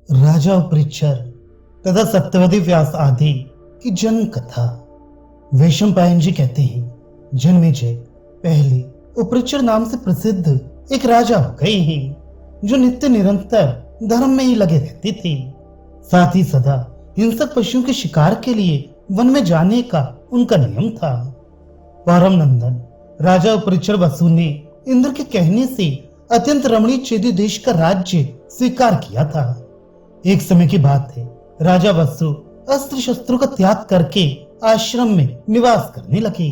राजा उपरिचर तथा सत्यवती व्यास आदि की जन्म कथा। वैशंपायन जी कहते हैं, जन्मेजय पहले उपरिचर नाम से प्रसिद्ध एक राजा हो गए हैं, जो नित्य निरंतर धर्म में ही लगे रहते थे। साथ ही सदा हिंसक पशुओं के शिकार के लिए वन में जाने का उनका नियम था। परम नंदन राजा उपरिचर वसु ने इंद्र के कहने से अत्यंत रमणीय चेदी देश का राज्य स्वीकार किया था। एक समय की बात है, राजा वसु अस्त्र शस्त्रों का त्याग करके आश्रम में निवास करने लगे।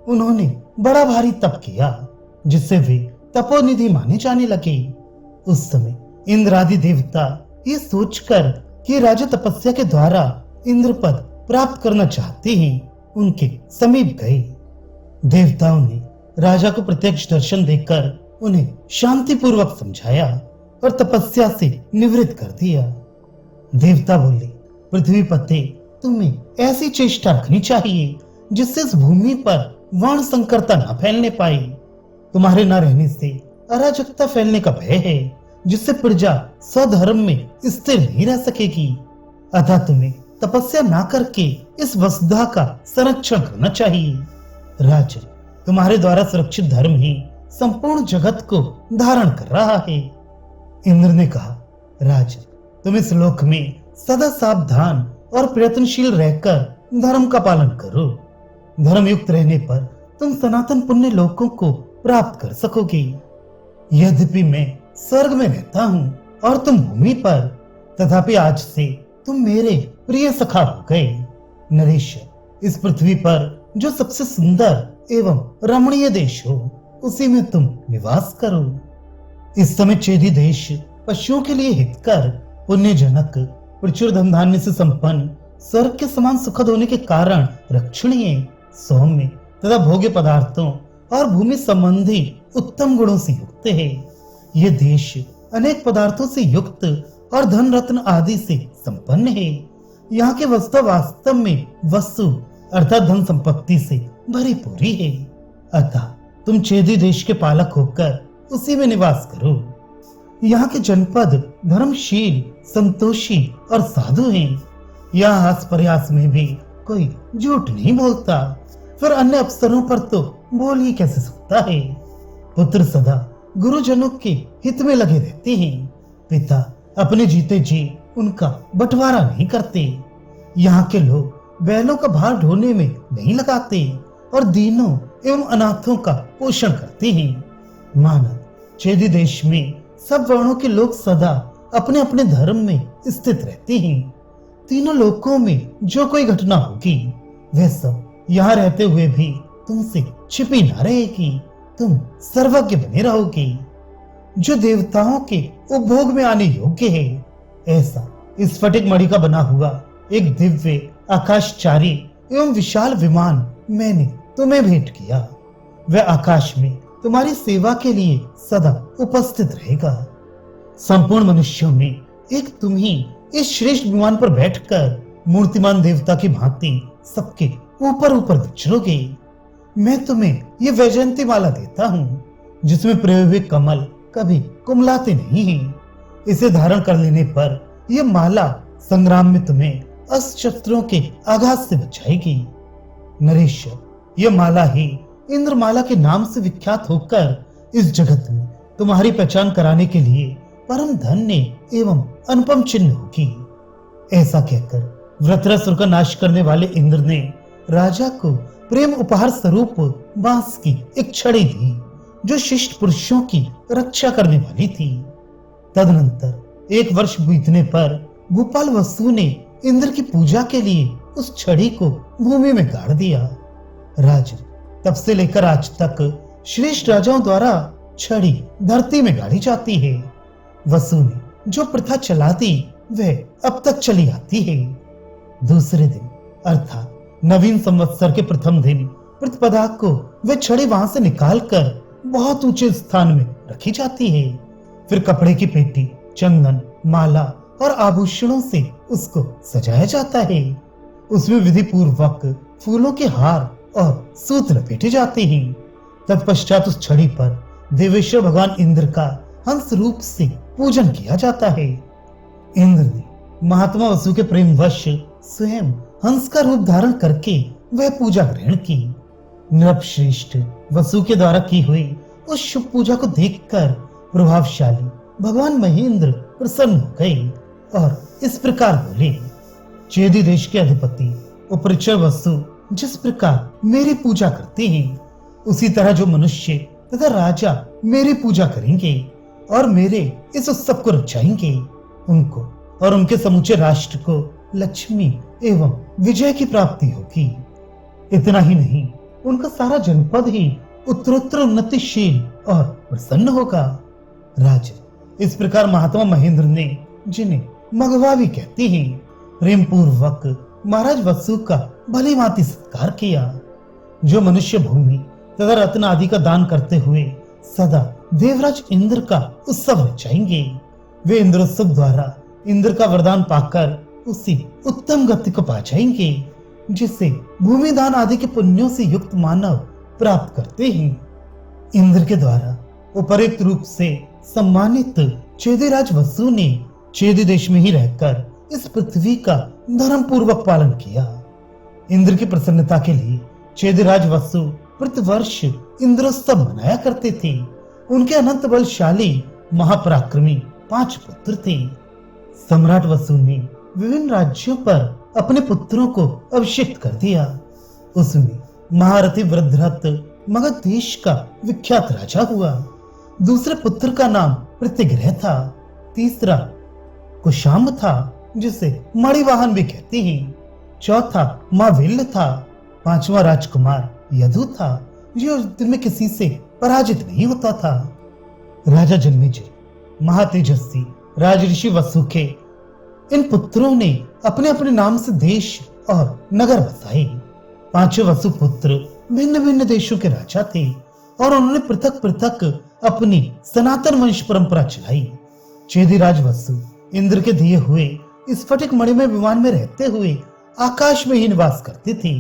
उन्होंने बड़ा भारी तप किया, जिससे वे तपोनिधि माने जाने लगे। उस समय इंद्र आदि देवता ये सोचकर कि राजा तपस्या के द्वारा इंद्र पद प्राप्त करना चाहते हैं, उनके समीप गए। देवताओं ने राजा को प्रत्यक्ष दर्शन देकर उन्हें शांतिपूर्वक समझाया और तपस्या से निवृत्त कर दिया। देवता बोले, पृथ्वीपते, तुम्हें ऐसी चेष्टा रखनी चाहिए जिससे इस भूमि पर वर्ण संकरता न फैलने पाए। तुम्हारे न रहने से अराजकता फैलने का भय है, जिससे प्रजा स्वधर्म में स्थिर नहीं रह सकेगी। अतः तुम्हें तपस्या ना करके इस वसुधा का संरक्षण करना चाहिए। राजन, तुम्हारे द्वारा सुरक्षित धर्म ही संपूर्ण जगत को धारण कर रहा है। इंद्र ने कहा, राजन, तुम इस लोक में सदा सावधान और प्रयत्नशील रहकर धर्म का पालन करो। धर्म युक्त रहने पर तुम सनातन पुण्य लोकों को प्राप्त कर सकोगे। यद्यपि मैं स्वर्ग में रहता हूँ और तुम भूमि पर, तथापि आज से तुम मेरे प्रिय सखा हो गए। नरेश, इस पृथ्वी पर जो सबसे सुंदर एवं रमणीय देश हो, उसी में तुम निवास करो। इस समय चेदी देश पशुओं के लिए हितकर, पुण्यजनक, प्रचुर धन धान्य से संपन्न, स्वर्ग के समान सुखद होने के कारण रक्षणीय, सौम्य तथा भोग्य पदार्थों और भूमि संबंधी उत्तम गुणों से युक्त है। ये देश अनेक पदार्थों से युक्त और धन रत्न आदि से संपन्न है। यहाँ के वस्तु वास्तव में वस्तु अर्थात धन संपत्ति से भरी पूरी है। अतः तुम चेदी देश के पालक होकर उसी में निवास करो। यहाँ के जनपद धर्मशील, संतोषी और साधु हैं। यहाँ हास प्रयास में भी कोई झूठ नहीं बोलता, फिर अन्य अवसरों पर तो बोल ही कैसे सकता है। पुत्र सदा गुरुजनों के हित में लगे रहते हैं। पिता अपने जीते जी उनका बंटवारा नहीं करते। यहाँ के लोग बैलों का भार ढोने में नहीं लगाते और दीनों एवं अनाथों का पोषण करते हैं। मानव चेदी देश में सब वर्णों के लोग सदा अपने अपने धर्म में स्थित रहते हैं। तीनों लोकों में जो कोई घटना होगी, वह सब यहाँ रहते हुए भी तुमसे छिपी ना रहेगी। तुम सर्वज्ञ बने रहोगे। जो देवताओं के उपभोग में आने योग्य है, ऐसा इस स्फटिक मणि का बना हुआ एक दिव्य आकाशचारी एवं विशाल विमान मैंने तुम्हें भेंट किया। वह आकाश में तुम्हारी सेवा के लिए सदा उपस्थित रहेगा। संपूर्ण मनुष्यों में एक तुम ही इस श्रेष्ठ विमान पर बैठकर मूर्तिमान देवता की भांति सबके ऊपर ऊपर विचरोगे। मैं तुम्हें ये वैजयंती माला देता हूँ, जिसमें प्रयोग हुए कमल कभी कुमलाते नहीं हैं। इसे धारण कर लेने पर यह माला संग्राम में तुम्हें अस्त्र शस्त्रों के आघात से बचाएगी। नरेश, यह माला ही इंद्रमाला के नाम से विख्यात होकर इस जगत में तुम्हारी पहचान कराने के लिए परम धन्य एवं अनुपम चिन्ह होगी। ऐसा कहकर वृत्रासुर का नाश करने वाले इंद्र ने राजा को प्रेम उपहार स्वरूप बांस की एक छड़ी दी, जो शिष्ट पुरुषों की रक्षा करने वाली थी। तदनंतर 1 वर्ष बीतने पर भूपाल वसु ने इंद्र की पूजा के लिए उस छड़ी को भूमि में गाड़ दिया। राजन, तब से लेकर आज तक श्रेष्ठ राजाओं द्वारा छड़ी धरती में गाड़ी जाती है। वसु ने जो प्रथा चला दी, वह अब तक चली आती है। दूसरे दिन अर्थात नवीन संवत्सर के प्रथम दिन प्रतिपदा को वह छड़ी वहां से निकालकर बहुत ऊंचे स्थान में रखी जाती है। फिर कपड़े की पेटी, चंदन, माला और आभूषणों से उसको सजाया जाता है। उसमें विधि पूर्वक फूलों के हार और सूत लपेटे जाते हैं। तत्पश्चात उस छड़ी पर देवेश्वर भगवान इंद्र का हंस रूप से पूजन किया जाता है। इंद्र ने महात्मा वसु के प्रेमवश स्वयं हंस का रूप धारण करके वह पूजा ग्रहण की। नृपश्रेष्ठ वसु के द्वारा की हुई उस शुभ पूजा को देखकर प्रभावशाली भगवान महेंद्र प्रसन्न हो गए और इस प्रकार बोले, चेदी देश के अधिपति उपरिचर वसु जिस प्रकार मेरी पूजा करते हैं, उसी तरह जो मनुष्य तथा राजा मेरी पूजा करेंगे और मेरे इस उत्सव को रचाएंगे, उनको और उनके समूचे राष्ट्र को लक्ष्मी एवं विजय की प्राप्ति होगी। इतना ही नहीं, उनका सारा जनपद ही उत्तरोत्तर उन्नतिशील और प्रसन्न होगा। राजन, इस प्रकार महात्मा महेंद्र ने, जिन्हें मघवा भी कहते हैं, प्रेम पूर्वक महाराज वसु का भली भांति सत्कार किया। जो मनुष्य भूमि तथा रत्न आदि का दान करते हुए सदा देवराज इंद्र का उत्सव रचाएंगे, वे इंद्रोत्सव द्वारा इंद्र का वरदान पाकर उसी उत्तम गति को पा जाएंगे जिसे भूमि दान आदि के पुण्यों से युक्त मानव प्राप्त करते हैं। इंद्र के द्वारा उपयुक्त रूप से सम्मानित चेदिराज वसु ने चेदी देश में ही रहकर इस पृथ्वी का धर्म पूर्वक पालन किया। इंद्र की प्रसन्नता के लिए चेदिराज वसु प्रतिवर्ष इंद्रोत्सव मनाया करते थे। उनके अनंत बलशाली महापराक्रमी 5 पुत्र थे। सम्राट वसु ने विभिन्न राज्यों पर अपने पुत्रों को अभिषिक्त कर दिया। उसमें महारथी वृद्धरथ मगध देश का विख्यात राजा हुआ। दूसरे पुत्र का नाम प्रतिग्रह था। तीसरा कुशाम्ब था, जिसे मणिवाहन भी कहते हैं। चौथा माविल्य था। 5वां राजकुमार यदु था, जो युद्ध में किसी से पराजित नहीं होता था। राजा जन्मेजय महातेजस्वी राजऋषि वसु के इन पुत्रों ने अपने अपने नाम से देश और नगर बसाए। 5 वसु पुत्र भिन्न भिन्न देशों के राजा थे और उन्होंने पृथक पृथक अपनी सनातन वंश परंपरा चलाई। चेदिराज वसु इंद्र के दिए हुए स्फटिक मणिमय विमान में रहते हुए आकाश में ही निवास करते थे।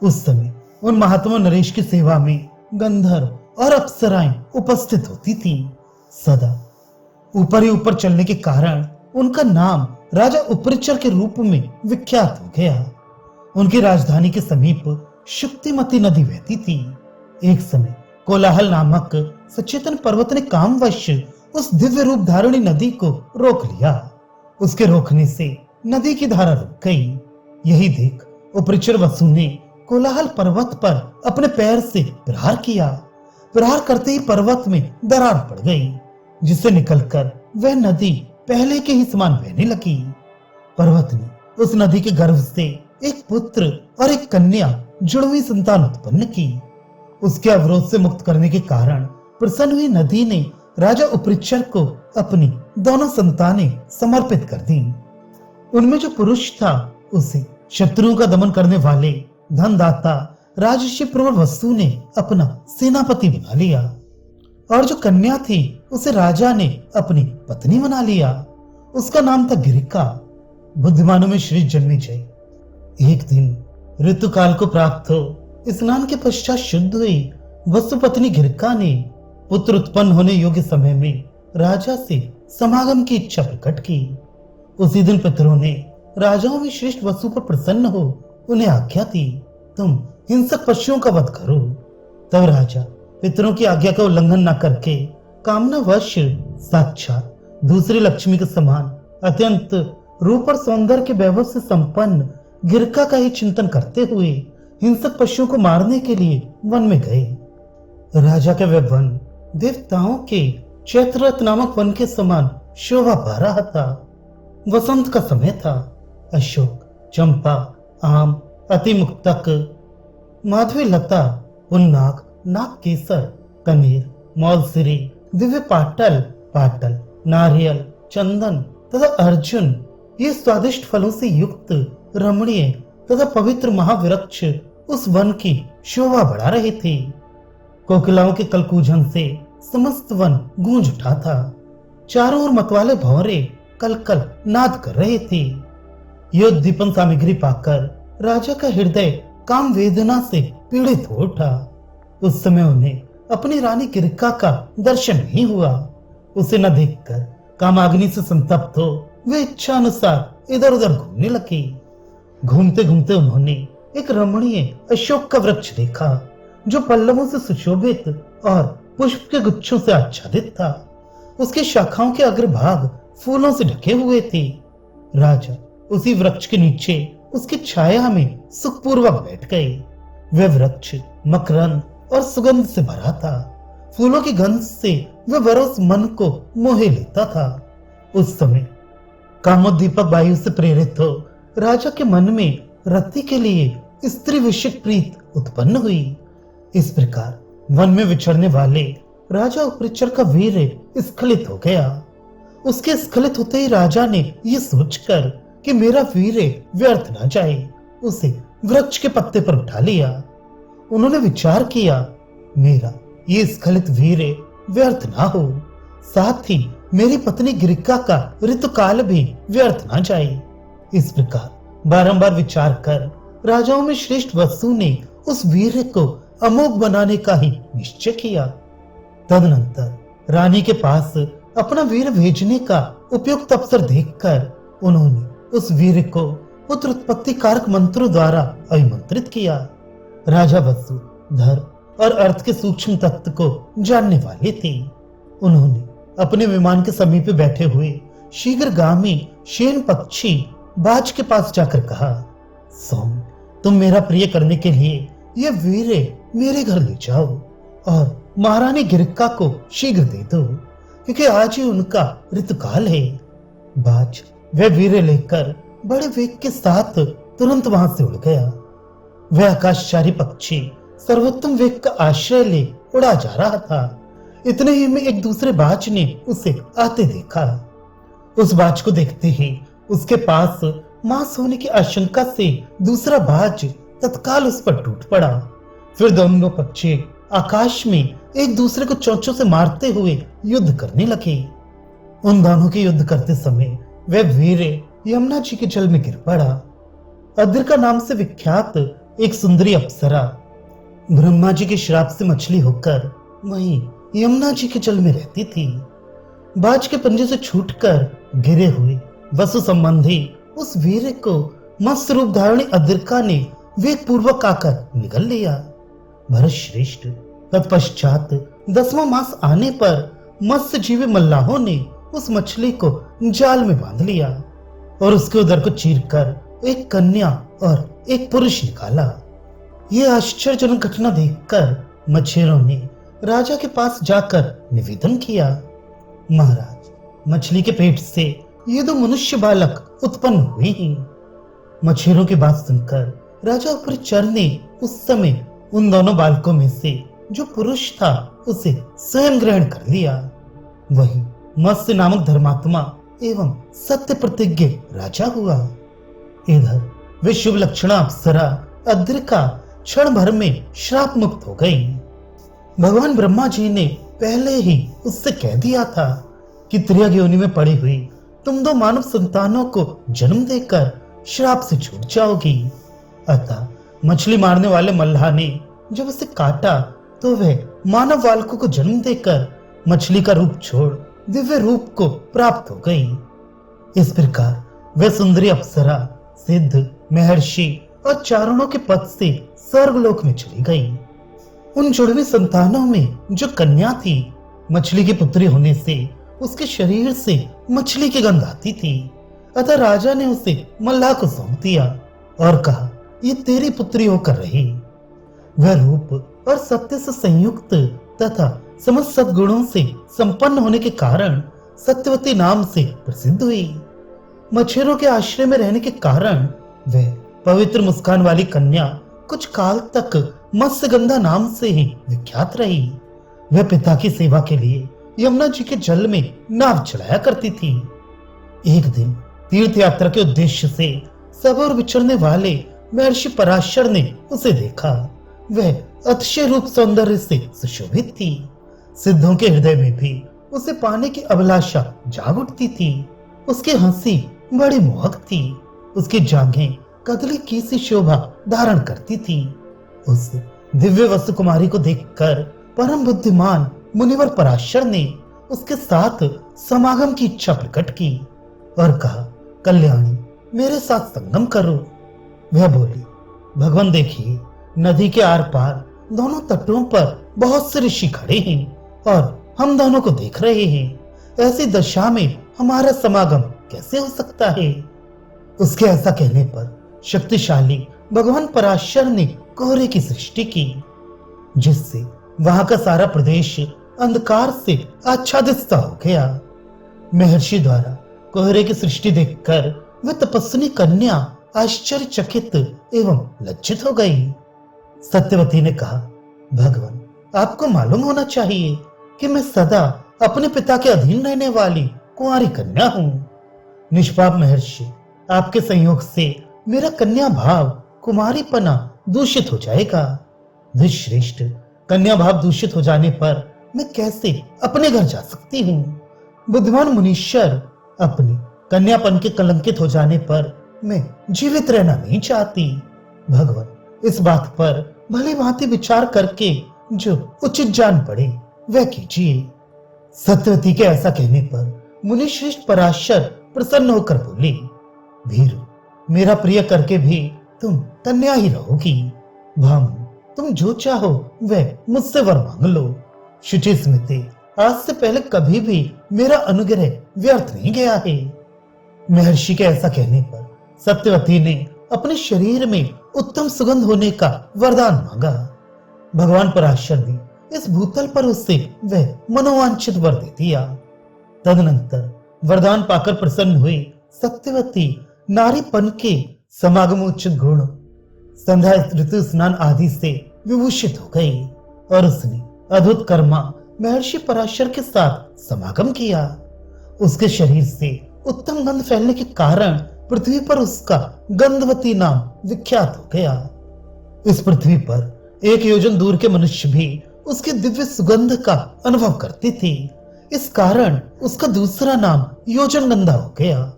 उस समय उन महात्मा नरेश की सेवा में गंधर्व और अप्सराएं उपस्थित होती थी। सदा ऊपर ही ऊपर चलने के कारण उनका नाम राजा उपरिचर के रूप में विख्यात हो गया। उनकी राजधानी के समीप शुक्तिमती नदी बहती थी। एक समय कोलाहल नामक सचेतन पर्वत ने कामवश उस दिव्य रूप धारिणी नदी को रोक लिया। उसके रोकने से नदी की धारा रुक गई। यही देख उपरिचर वसु ने कोलाहल पर्वत पर अपने पैर से प्रहार किया। प्रहार करते ही पर्वत में दरार पड़ गई, जिससे निकलकर वह नदी पहले के ही समान बहने लगी। पर्वत ने उस नदी के गर्भ से एक पुत्र और एक कन्या जुड़वी संतान उत्पन्न की। उसके अवरोध से मुक्त करने के कारण प्रसन्न हुई नदी ने राजा उपरिचर को अपनी दोनों संतानें समर्पित कर दी। उनमें जो पुरुष था उसे शत्रुओं का दमन करने वाले धनदाता राजर्षि प्रवर वसु ने अपना सेनापति बना लिया, और जो कन्या थी उसे राजा ने अपनी पत्नी बना लिया। उसका नाम था गिरिका। बुद्धिमानों में श्री जन्मेजय एक दिन ऋतुकाल को प्राप्त हो स्नान के पश्चात शुद्ध हुई वसु पत्नी गिरिका ने पुत्र उत्पन्न होने योग्य समय में राजा से समागम की इच्छा प्रकट की। उसी दिन पितरों ने राजाओं में श्रेष्ठ वसु पर प्रसन्न हो उन्हें आज्ञा दी, तुम हिंसक पशुओं का वध करो। तब राजा पितरों की आज्ञा का उल्लंघन न करके कामनावश साक्षात दूसरी लक्ष्मी के समान अत्यंत रूप और सौंदर्य के वैभव से संपन्न गिरका का ही चिंतन करते हुए हिंसक पशुओं को मारने के लिए वन में गए। राजा का वह वन देवताओं के चैत्ररथ नामक वन के समान शोभा पा रहा था। वसंत का समय था। अशोक, चंपा, आम, अतिमुक्तक, माधवी लता, पुन्नाग, नाग केसर, कनेर, मौलसिरी, दिव्य पाटल, नारियल, चंदन तथा अर्जुन, ये स्वादिष्ट फलों से युक्त रमणीय तथा पवित्र महावृक्ष उस वन की शोभा बढ़ा रहे थे। कोकिलाओं के कलकूजन से समस्त वन गूंज उठा था। चारों ओर मतवाले भंवरे कलकल नाद कर रहे थे। युद्ध दीपन सामग्री पाकर राजा का हृदय काम वेदना से पीड़ित हो उठा। उस समय उन्हें अपनी रानी गिरिका का दर्शन नहीं हुआ। उसे न देखकर कामाग्नि से संतप्त हो वे इच्छा अनुसार इधर उधर घूमने लगे। घूमते घूमते उन्होंने एक रमणीय अशोक का वृक्ष देखा जो पल्लवों से सुशोभित और पुष्प के गुच्छों से आच्छादित था। उसकी शाखाओं के अग्रभाग फूलों से ढके हुए थे। राजा उसी वृक्ष के नीचे उसकी छाया में सुखपूर्वक बैठ गए। वह वृक्ष मकरंद और सुगंध से भरा था। फूलों की गंध से वह बरस मन को मोहे लेता था। उस समय कामोद्दीपक वायु से प्रेरित हो राजा के मन में रति के लिए स्त्री विषयक प्रीत उत्पन्न हुई। इस प्रकार वन में विचरने वाले राजा उपरिचर का वीर स्खलित हो गया। उसके स्खलित होते ही राजा ने यह सोचकर कि मेरा वीर व्यर्थ न जाए, उसे वृक्ष के पत्ते पर उठा लिया। उन्होंने विचार किया, मेरा ये स्खलित वीर व्यर्थ ना हो, साथ ही मेरी पत्नी गिरिका का ऋतुकाल भी व्यर्थ ना जाए। इस प्रकार बारंबार विचार कर राजाओं में श्रेष्ठ वसु ने उस वीर को अमोघ बनाने का ही निश्चय किया। तदनंतर रानी के पास अपना वीर भेजने का उपयुक्त अवसर देखकर उन्होंने उस वीर को पुत्र उत्पत्ति कारक मंत्रों द्वारा अभिमंत्रित किया। राजा वसु धर्म और अर्थ के सूक्ष्म तत्व को जानने वाले थे। उन्होंने अपने विमान के समीप बैठे हुए शीघ्रगामी शेन पक्षी बाज के पास जाकर कहा, सोम, तुम मेरा प्रिय करने के लिए ये वीर मेरे घर ले जाओ और महारानी गिरिका को शीघ्र दे दो, क्योंकि आज ही उनका ऋतुकाल है। बाज वह वीर लेकर बड़े वेग के साथ तुरंत वहां से उड़ गया। वह आकाशचारी पक्षी सर्वोत्तम वेग का आश्रय ले उड़ा जा रहा था। इतने ही में एक दूसरे बाज ने उसे आते देखा। उस बाज को देखते ही उसके पास मांस होने की आशंका से दूसरा बाज तत्काल उस पर टूट पड़ा। फिर दोनों पक्षी आकाश में एक दूसरे को चोंचों से मारते हुए युद्ध करने लगे। उन दोनों के युद्ध करते समय वह वीर यमुना जी के जल में गिर पड़ा। अद्रिका नाम से विख्यात एक सुंदरी अप्सरा ब्रह्मा जी के श्राप से मछली होकर वहीं यमुना जी के जल में रहती थी। बाज के पंजे से छूटकर गिरे हुए वसु संबंधी उस वीर को मत्स्य रूप धारणी अद्रिका ने वेग पूर्वक आकर निगल लिया। भरत श्रेष्ठ, तत्पश्चात 10वां मास आने पर मत्स्य जीवी मल्लाहों ने उस मछली को जाल में बांध लिया और उसके उदर को चीरकर एक कन्या और एक पुरुष निकाला। ये आश्चर्यजनक घटना देखकर मछेरों ने राजा के पास जाकर निवेदन किया, महाराज, मछली के पेट से ये दो मनुष्य बालक उत्पन्न हुए हैं। मछेरों की बात सुनकर राजा उपरिचर ने उस समय उन दोनों बालकों में से जो पुरुष था उसे स्वयं ग्रहण कर लिया। वही मत्स्य नामक धर्मात्मा एवं सत्य प्रतिज्ञ राजा हुआ। इधर वे शुभ लक्षणा अप्सरा अद्रिका क्षण भर में श्राप मुक्त हो गई। भगवान ब्रह्मा जी ने पहले ही उससे कह दिया था कि त्रियग योनि में पड़ी हुई तुम दो मानव संतानों को जन्म देकर श्राप से छूट जाओगी। अतः मछली मारने वाले मल्लाह ने जब उसे काटा तो वह मानव बालकों को जन्म देकर मछली का रूप छोड़ दिव्य रूप को प्राप्त हो गई। इस प्रकार वह सुंदरी अप्सरा सिद्ध, महर्षि और चारणों के पद से स्वर्गलोक में चली गई। उन जुड़वी संतानों में जो कन्या थी, मछली की पुत्री होने से उसके शरीर से मछली की गंध आती थी। अतः राजा ने उसे मल्लाह को सौंप दिया और कहा, ये तेरी पुत्री होकर रही। वह रूप और सत्य से संयुक्त तथा समस्त सद्गुणों से संपन्न होने के कारण सत्यवती नाम से प्रसिद्ध हुई। मछेरों के आश्रय में रहने के कारण वह पवित्र मुस्कान वाली कन्या कुछ काल तक मत्स्यगंधा नाम से ही विख्यात रही। वह पिता की सेवा के लिए यमुना जी के जल में नाव चलाया करती थी। एक दिन तीर्थ यात्रा के उद्देश्य से सब और विचरने वाले महर्षि पराशर ने उसे देखा। वह अतिशय रूप सौंदर्य से सुशोभित थी। सिद्धों के हृदय में भी उसे पाने की अभिलाषा जाग उठती थी। उसकी हंसी बड़ी मोहक थी। उसकी जांघें कदली की सी शोभा धारण करती थी। उस दिव्य वसु कुमारी को देखकर परम बुद्धिमान मुनिवर पराशर ने उसके साथ समागम की इच्छा प्रकट की। और कहा, कल्याणी मेरे साथ संगम करो। वह बोली, भगवान देखिए, नदी के आर पार दोनों तटों पर बहुत से ऋषि खड़े हैं और हम दोनों को देख रहे हैं। ऐसी दशा में हमारा समागम कैसे हो सकता है? उसके ऐसा कहने पर शक्तिशाली भगवान पराशर ने कोहरे की सृष्टि की, जिससे वहां का सारा प्रदेश अंधकार से आच्छादित सा हो गया। महर्षि द्वारा कोहरे की सृष्टि देखकर वह तपस्विनी कन्या आश्चर्यचकित एवं लज्जित हो गई। सत्यवती ने कहा, भगवान आपको मालूम होना चाहिए कि मैं सदा अपने पिता के अधीन रहने वाली कुंवारी कन्या हूँ। निष्पाप महर्षि, आपके संयोग से मेरा कन्या भाव कुमारीपना दूषित हो जाएगा। विश्रेष्ठ, कन्या भाव दूषित हो जाने पर मैं कैसे अपने घर जा सकती हूँ? बुद्धिमान मुनीश्वर, अपने कन्यापन के कलंकित हो जाने पर मैं जीवित रहना नहीं चाहती। भगवान इस बात पर भली भांति विचार करके जो उचित जान पड़े वह कीजिए। सत्यवती के ऐसा कहने पर मुनिश्रेष्ठ पराशर प्रसन्न होकर बोले, भीरू, मेरा प्रिय करके भी तुम कन्या ही रहोगी। भानु, तुम जो चाहो वह मुझसे वर मांग लो। शुचि स्मृति, आज से पहले कभी भी मेरा अनुग्रह व्यर्थ नहीं गया है। महर्षि के ऐसा कहने पर सत्यवती ने अपने शरीर में उत्तम सुगंध होने का वरदान मांगा। भगवान पराशर ने इस भूतल पर उससे वह मनोवांछित वर दे दिया। तदनंतर वरदान पाकर प्रसन्न हुई सत्यवती नारीपन के समागमोचित गुण, संध्या ऋतु स्नान आदि से विभूषित हो गई और उसने अद्भुत कर्मा महर्षि पराशर के साथ समागम किया। उसके शरीर से उत्तम गंध फैलने के कारण पृथ्वी पर उसका गंधवती नाम विख्यात हो गया। इस पृथ्वी पर 1 योजन दूर के मनुष्य भी उसके दिव्य सुगंध का अनुभव करते थे। इस कारण उसका दूसरा नाम योजन गंधा हो गया।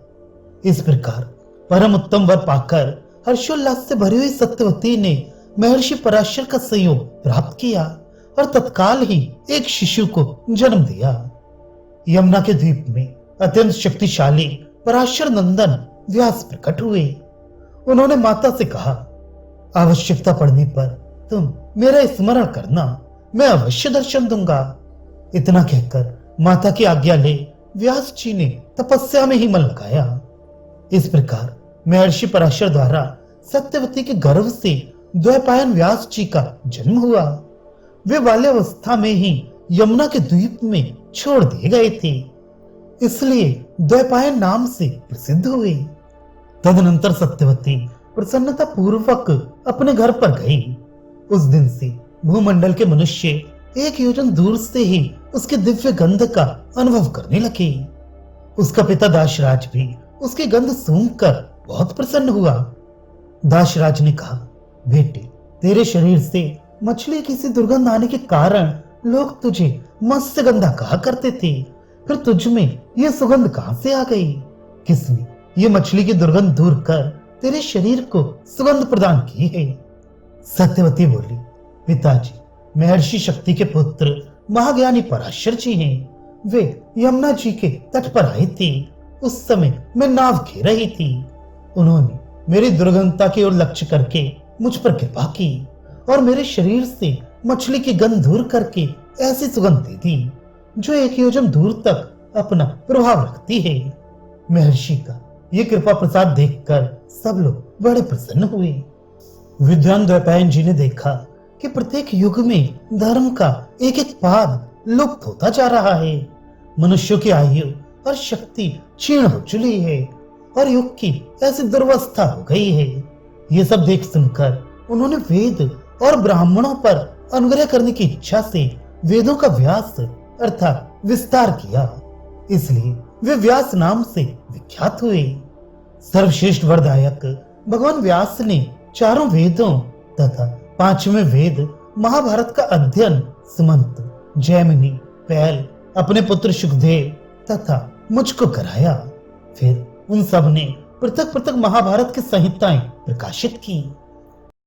इस प्रकार परम उत्तम वर पाकर हर्षोल्लास से भरी हुई सत्यवती ने महर्षि पराशर का सहयोग प्राप्त किया और तत्काल ही एक शिशु को जन्म दिया। यमुना के द्वीप में अत्यंत शक्तिशाली पराशर नंदन व्यास प्रकट हुए। उन्होंने माता से कहा, आवश्यकता पड़ने पर तुम मेरा स्मरण करना, मैं अवश्य दर्शन दूंगा। इतना कहकर माता की आज्ञा ले व्यास जी ने तपस्या में ही मन लगाया। इस प्रकार महर्षि पराशर द्वारा सत्यवती के गर्भ से द्वैपायन व्यास जी का जन्म हुआ। वे बाल्यावस्था में ही यमुना के द्वीप में छोड़ दिए गए थे, इसलिए द्वैपायन नाम से प्रसिद्ध हुए। तदनंतर सत्यवती प्रसन्नता पूर्वक अपने घर पर गई। उस दिन से भूमंडल के मनुष्य 1 योजन दूर से ही उसके दिव्य गंध का अनुभव करने लगे। उसका पिता दाशराज भी उसकी गंध सूंघकर बहुत प्रसन्न हुआ। दाशराज ने कहा, बेटे, तेरे शरीर से मछली की सी दुर्गंध आने के कारण लोग तुझे मत्स्य गंधा कहा करते थे, फिर तुझ में यह सुगंध कहां से आ गई? किसने ये मछली की दुर्गंध दूर कर तेरे शरीर को सुगंध प्रदान की है? सत्यवती बोली, पिताजी, महर्षि शक्ति के पुत्र महाज्ञानी पराशर जी हैं। वे यमुना जी के तट पर आए थे। उस समय मैं नाव घेर रही थी। उन्होंने मेरी दुर्गंधता की ओर लक्ष्य करके मुझ पर कृपा की और मेरे शरीर से मछली की गंध दूर करके ऐसी सुगंध दे दी जो 1 योजन दूर तक अपना प्रभाव रखती है। महर्षि का ये कृपा प्रसाद देखकर सब लोग बड़े प्रसन्न हुए। विद्वान द्वैपायन जी ने देखा कि प्रत्येक युग में धर्म का एक एक पाद लुप्त होता जा रहा है। मनुष्यों की आयु और शक्ति क्षीण हो चुकी है और युग की ऐसी दुर्वस्था हो गई है। ये सब देख सुनकर उन्होंने वेद और ब्राह्मणों पर अनुग्रह करने की इच्छा से वेदों का व्यास अर्थात विस्तार किया। इसलिए वे व्यास नाम से विख्यात हुए। सर्वश्रेष्ठ वरदायक भगवान व्यास ने 4 वेदों तथा 5वें वेद महाभारत का अध्ययन सुमंत, जैमिनी, पैल, अपने पुत्र सुखदेव तथा मुझको कराया। फिर उन सब ने पृथक पृथक महाभारत की संहिताएं प्रकाशित की।